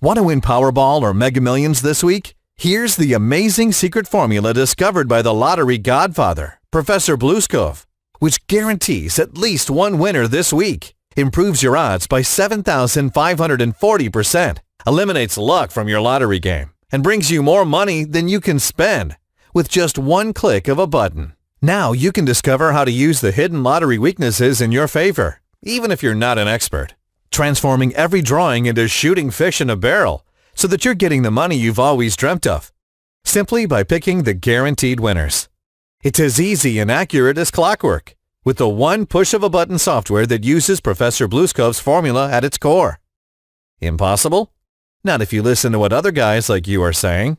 Want to win Powerball or Mega Millions this week? Here's the amazing secret formula discovered by the lottery godfather, Professor Blueskov, which guarantees at least one winner this week, improves your odds by 7,540%, eliminates luck from your lottery game, and brings you more money than you can spend with just one click of a button. Now you can discover how to use the hidden lottery weaknesses in your favor, even if you're not an expert, transforming every drawing into shooting fish in a barrel so that you're getting the money you've always dreamt of, simply by picking the guaranteed winners. It's as easy and accurate as clockwork, with the one push of a button software that uses Professor Blueskov's formula at its core. Impossible? Not if you listen to what other guys like you are saying.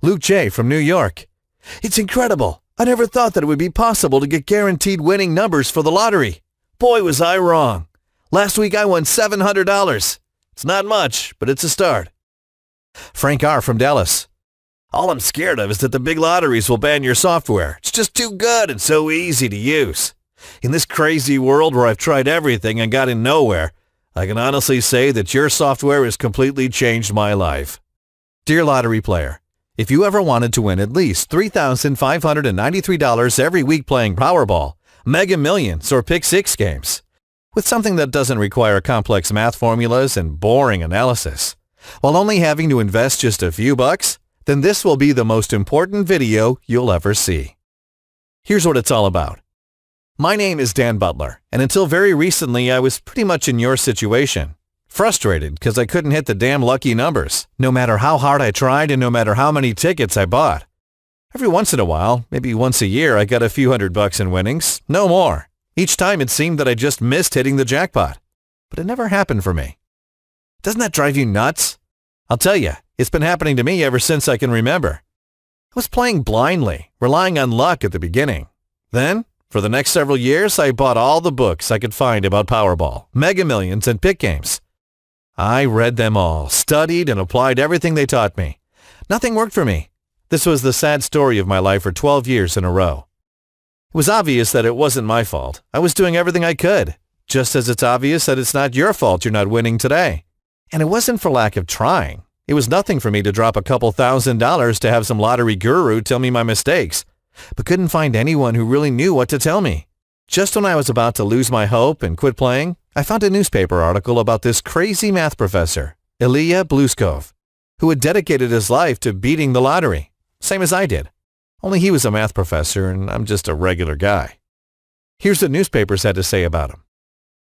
Luke J. from New York. It's incredible. I never thought that it would be possible to get guaranteed winning numbers for the lottery. Boy, was I wrong. Last week I won $700. It's not much, but it's a start. Frank R. from Dallas. All I'm scared of is that the big lotteries will ban your software. It's just too good and so easy to use. In this crazy world where I've tried everything and gotten nowhere, I can honestly say that your software has completely changed my life. Dear lottery player, if you ever wanted to win at least $3,593 every week playing Powerball, Mega Millions, or Pick 6 games, with something that doesn't require complex math formulas and boring analysis, while only having to invest just a few bucks, then this will be the most important video you'll ever see. Here's what it's all about. My name is Dan Butler, and until very recently I was pretty much in your situation. Frustrated because I couldn't hit the damn lucky numbers, no matter how hard I tried and no matter how many tickets I bought. Every once in a while, maybe once a year, I got a few $100 in winnings, no more. Each time it seemed that I just missed hitting the jackpot. But it never happened for me. Doesn't that drive you nuts? I'll tell you, it's been happening to me ever since I can remember. I was playing blindly, relying on luck at the beginning. Then, for the next several years, I bought all the books I could find about Powerball, Mega Millions, and Pick games. I read them all, studied, and applied everything they taught me. Nothing worked for me. This was the sad story of my life for 12 years in a row. It was obvious that it wasn't my fault. I was doing everything I could, just as it's obvious that it's not your fault you're not winning today. And it wasn't for lack of trying. It was nothing for me to drop a couple $1,000s to have some lottery guru tell me my mistakes, but couldn't find anyone who really knew what to tell me. Just when I was about to lose my hope and quit playing, I found a newspaper article about this crazy math professor, Ilya Blueskov, who had dedicated his life to beating the lottery, same as I did. Only he was a math professor and I'm just a regular guy. Here's what newspapers had to say about him.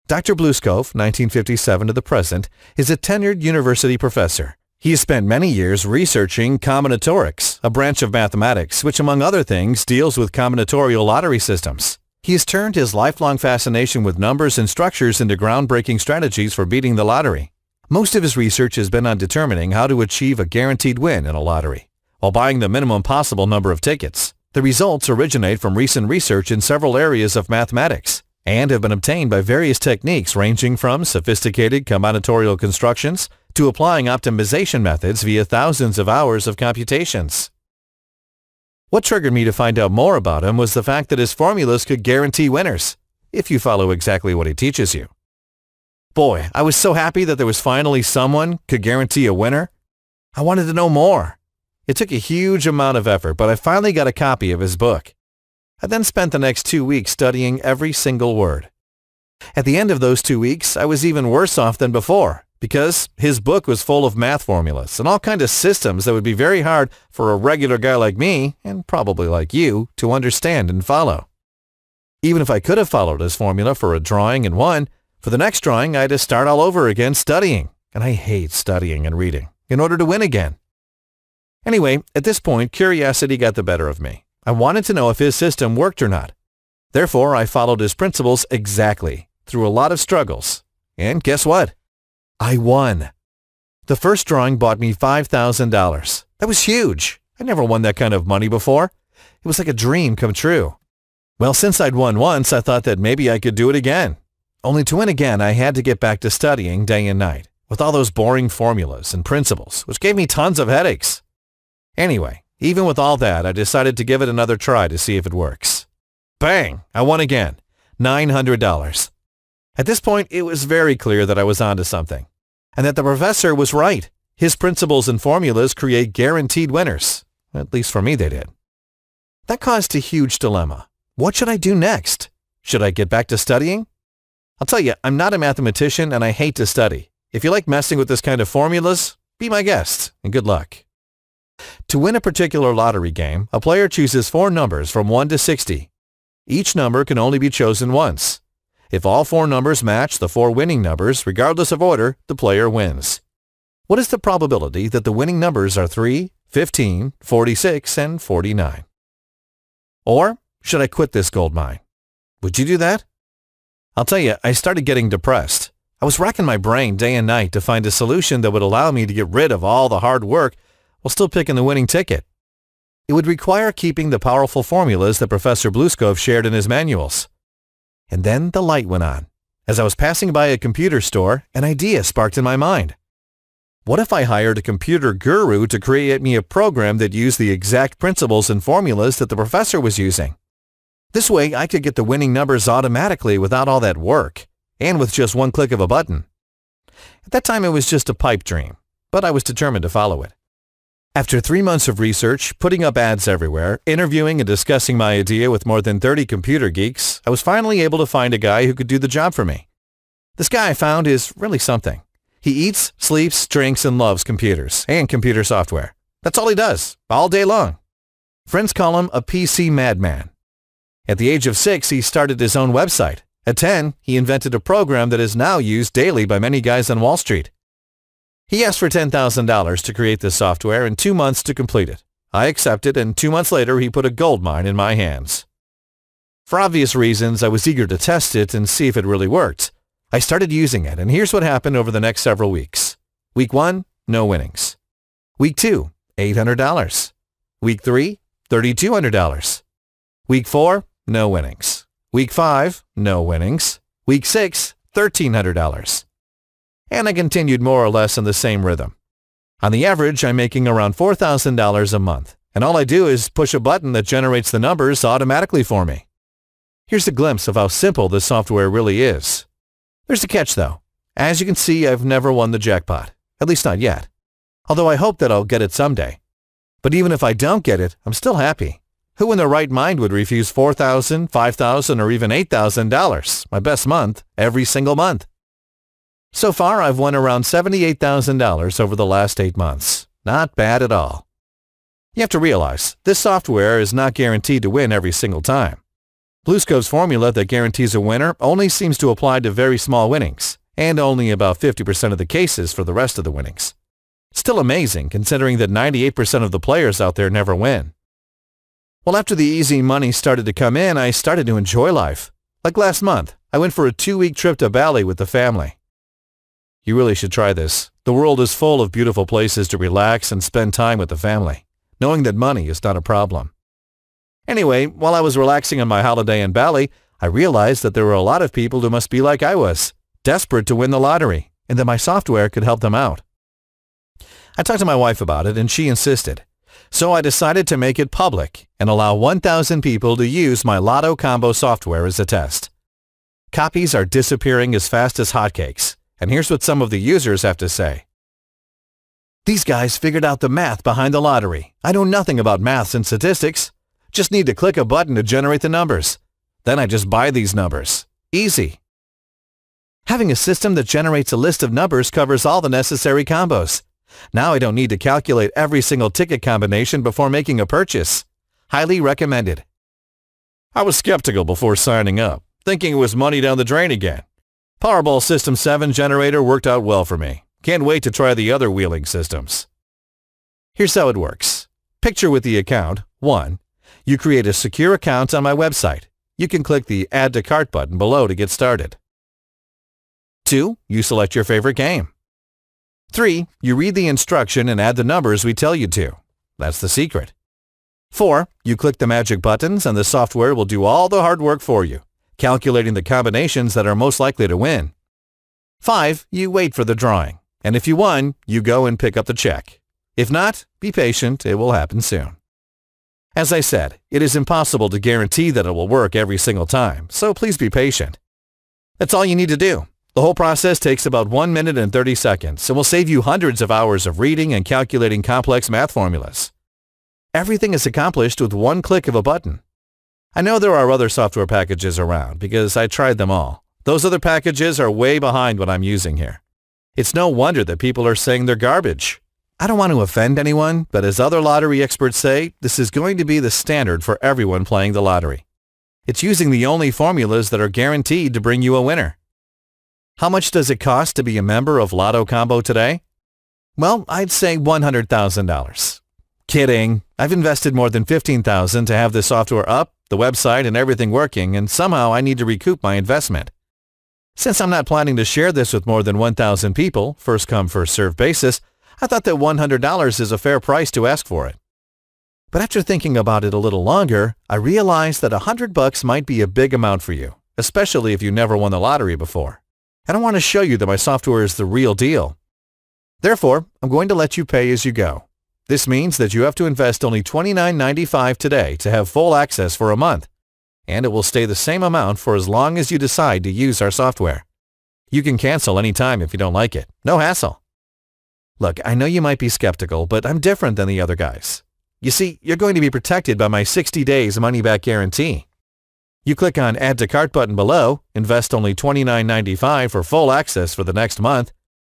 Dr. Blueskov, 1957 to the present, is a tenured university professor. He has spent many years researching combinatorics, a branch of mathematics which, among other things, deals with combinatorial lottery systems. He has turned his lifelong fascination with numbers and structures into groundbreaking strategies for beating the lottery. Most of his research has been on determining how to achieve a guaranteed win in a lottery, while buying the minimum possible number of tickets. The results originate from recent research in several areas of mathematics, and have been obtained by various techniques ranging from sophisticated combinatorial constructions to applying optimization methods via thousands of hours of computations. What triggered me to find out more about him was the fact that his formulas could guarantee winners, if you follow exactly what he teaches you. Boy, I was so happy that there was finally someone could guarantee a winner. I wanted to know more. It took a huge amount of effort, but I finally got a copy of his book. I then spent the next 2 weeks studying every single word. At the end of those 2 weeks, I was even worse off than before, because his book was full of math formulas and all kinds of systems that would be very hard for a regular guy like me, and probably like you, to understand and follow. Even if I could have followed his formula for a drawing and won, for the next drawing I had to start all over again studying, and I hate studying and reading, in order to win again. Anyway, at this point, curiosity got the better of me. I wanted to know if his system worked or not. Therefore, I followed his principles exactly, through a lot of struggles. And guess what? I won. The first drawing bought me $5,000. That was huge. I never won that kind of money before. It was like a dream come true. Well, since I'd won once, I thought that maybe I could do it again. Only to win again, I had to get back to studying day and night, with all those boring formulas and principles, which gave me tons of headaches. Anyway, even with all that, I decided to give it another try to see if it works. Bang! I won again. $900. At this point, it was very clear that I was onto something, and that the professor was right. His principles and formulas create guaranteed winners. At least for me they did. That caused a huge dilemma. What should I do next? Should I get back to studying? I'll tell you, I'm not a mathematician and I hate to study. If you like messing with this kind of formulas, be my guest and good luck. To win a particular lottery game, a player chooses 4 numbers from 1 to 60. Each number can only be chosen once. If all 4 numbers match the 4 winning numbers, regardless of order, the player wins. What is the probability that the winning numbers are 3, 15, 46, and 49? Or should I quit this gold mine? Would you do that? I'll tell you, I started getting depressed. I was racking my brain day and night to find a solution that would allow me to get rid of all the hard work while still picking the winning ticket. It would require keeping the powerful formulas that Professor Blueskov shared in his manuals. And then the light went on. As I was passing by a computer store, an idea sparked in my mind. What if I hired a computer guru to create me a program that used the exact principles and formulas that the professor was using? This way, I could get the winning numbers automatically without all that work, and with just one click of a button. At that time, it was just a pipe dream, but I was determined to follow it. After 3 months of research, putting up ads everywhere, interviewing and discussing my idea with more than 30 computer geeks, I was finally able to find a guy who could do the job for me. This guy I found is really something. He eats, sleeps, drinks, and loves computers and computer software. That's all he does, all day long. Friends call him a PC madman. At the age of 6, he started his own website. At 10, he invented a program that is now used daily by many guys on Wall Street. He asked for $10,000 to create this software and 2 months to complete it. I accepted, and 2 months later, he put a gold mine in my hands. For obvious reasons, I was eager to test it and see if it really worked. I started using it, and here's what happened over the next several weeks. Week 1, no winnings. Week 2, $800. Week 3, $3,200. Week 4, no winnings. Week 5, no winnings. Week 6, $1,300. And I continued more or less in the same rhythm. On the average, I'm making around $4,000 a month, and all I do is push a button that generates the numbers automatically for me. Here's a glimpse of how simple this software really is. There's a catch though. As you can see, I've never won the jackpot, at least not yet. Although I hope that I'll get it someday. But even if I don't get it, I'm still happy. Who in their right mind would refuse $4,000, $5,000, or even $8,000, my best month, every single month? So far, I've won around $78,000 over the last 8 months. Not bad at all. You have to realize, this software is not guaranteed to win every single time. Blueskov's formula that guarantees a winner only seems to apply to very small winnings, and only about 50% of the cases for the rest of the winnings. Still amazing considering that 98% of the players out there never win. Well, after the easy money started to come in, I started to enjoy life. Like last month, I went for a 2-week trip to Bali with the family. You really should try this. The world is full of beautiful places to relax and spend time with the family, knowing that money is not a problem. Anyway, while I was relaxing on my holiday in Bali, I realized that there were a lot of people who must be like I was, desperate to win the lottery, and that my software could help them out. I talked to my wife about it, and she insisted. So I decided to make it public and allow 1,000 people to use my Lotto Combo software as a test. Copies are disappearing as fast as hotcakes, and here's what some of the users have to say. These guys figured out the math behind the lottery. I know nothing about maths and statistics. Just need to click a button to generate the numbers. Then I just buy these numbers. Easy. Having a system that generates a list of numbers covers all the necessary combos. Now I don't need to calculate every single ticket combination before making a purchase. Highly recommended. I was skeptical before signing up, thinking it was money down the drain again. Powerball System 7 generator worked out well for me. Can't wait to try the other wheeling systems. Here's how it works. Picture with the account. 1. You create a secure account on my website. You can click the Add to Cart button below to get started. 2. You select your favorite game. 3. You read the instruction and add the numbers we tell you to. That's the secret. 4. You click the magic buttons and the software will do all the hard work for you, calculating the combinations that are most likely to win. 5. You wait for the drawing, and if you won, you go and pick up the check. If not, be patient, it will happen soon. As I said, it is impossible to guarantee that it will work every single time, so please be patient. That's all you need to do. The whole process takes about 1 minute and 30 seconds and will save you hundreds of hours of reading and calculating complex math formulas. Everything is accomplished with one click of a button. I know there are other software packages around because I tried them all. Those other packages are way behind what I'm using here. It's no wonder that people are saying they're garbage. I don't want to offend anyone, but as other lottery experts say, this is going to be the standard for everyone playing the lottery. It's using the only formulas that are guaranteed to bring you a winner. How much does it cost to be a member of Lotto Combo today? Well, I'd say $100,000. Kidding. I've invested more than $15,000 to have this software up, the website, and everything working, and somehow I need to recoup my investment. Since I'm not planning to share this with more than 1,000 people, first come, first served basis, I thought that $100 is a fair price to ask for it. But after thinking about it a little longer, I realized that $100 might be a big amount for you, especially if you never won the lottery before. And I want to show you that my software is the real deal. Therefore, I'm going to let you pay as you go. This means that you have to invest only $29.95 today to have full access for a month, and it will stay the same amount for as long as you decide to use our software. You can cancel anytime if you don't like it. No hassle. Look, I know you might be skeptical, but I'm different than the other guys. You see, you're going to be protected by my 60 days money-back guarantee. You click on Add to Cart button below, invest only $29.95 for full access for the next month,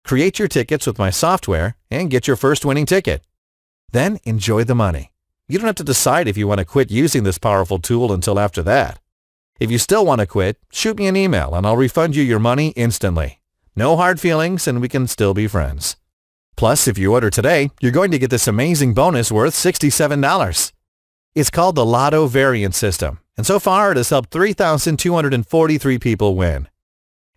create your tickets with my software, and get your first winning ticket. Then enjoy the money. You don't have to decide if you want to quit using this powerful tool until after that. If you still want to quit, shoot me an email and I'll refund you your money instantly. No hard feelings and we can still be friends. Plus, if you order today, you're going to get this amazing bonus worth $67. It's called the Lotto Variant System, and so far it has helped 3,243 people win.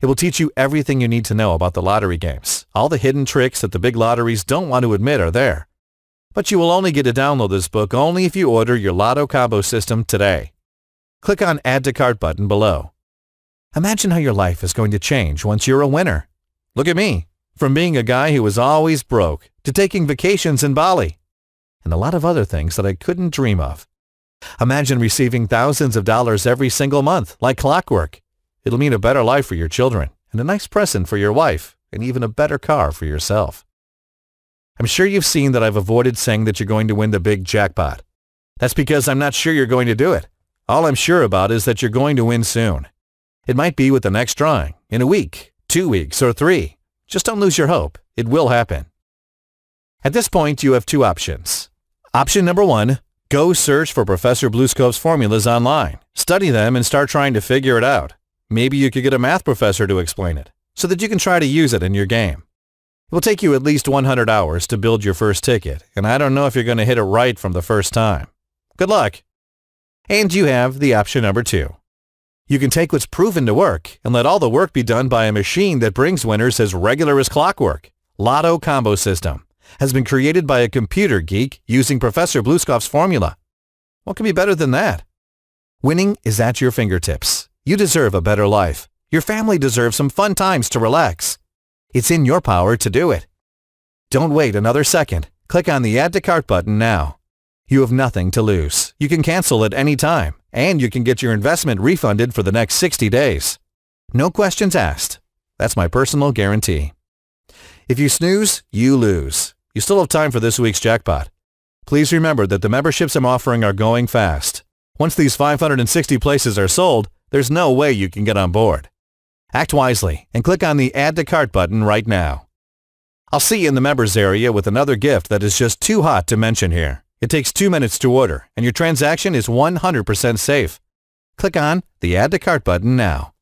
It will teach you everything you need to know about the lottery games. All the hidden tricks that the big lotteries don't want to admit are there. But you will only get to download this book only if you order your Lotto Combo system today. Click on Add to Cart button below. Imagine how your life is going to change once you're a winner. Look at me. From being a guy who was always broke to taking vacations in Bali and a lot of other things that I couldn't dream of. Imagine receiving thousands of dollars every single month like clockwork. It'll mean a better life for your children and a nice present for your wife and even a better car for yourself. I'm sure you've seen that I've avoided saying that you're going to win the big jackpot. That's because I'm not sure you're going to do it. All I'm sure about is that you're going to win soon. It might be with the next drawing, in a week, 2 weeks, or 3. Just don't lose your hope. It will happen. At this point, you have two options. Option number 1, go search for Professor Bluescope's formulas online. Study them and start trying to figure it out. Maybe you could get a math professor to explain it, so that you can try to use it in your game. It will take you at least 100 hours to build your first ticket, and I don't know if you're going to hit it right from the first time. Good luck. And you have the option number 2. You can take what's proven to work and let all the work be done by a machine that brings winners as regular as clockwork. Lotto Combo System has been created by a computer geek using Professor Bluescope's formula. What can be better than that? Winning is at your fingertips. You deserve a better life. Your family deserves some fun times to relax. It's in your power to do it. Don't wait another second. Click on the Add to Cart button now. You have nothing to lose. You can cancel at any time, and you can get your investment refunded for the next 60 days. No questions asked. That's my personal guarantee. If you snooze, you lose. You still have time for this week's jackpot. Please remember that the memberships I'm offering are going fast. Once these 560 places are sold, there's no way you can get on board. Act wisely and click on the Add to Cart button right now. I'll see you in the members area with another gift that is just too hot to mention here. It takes 2 minutes to order, and your transaction is 100% safe. Click on the Add to Cart button now.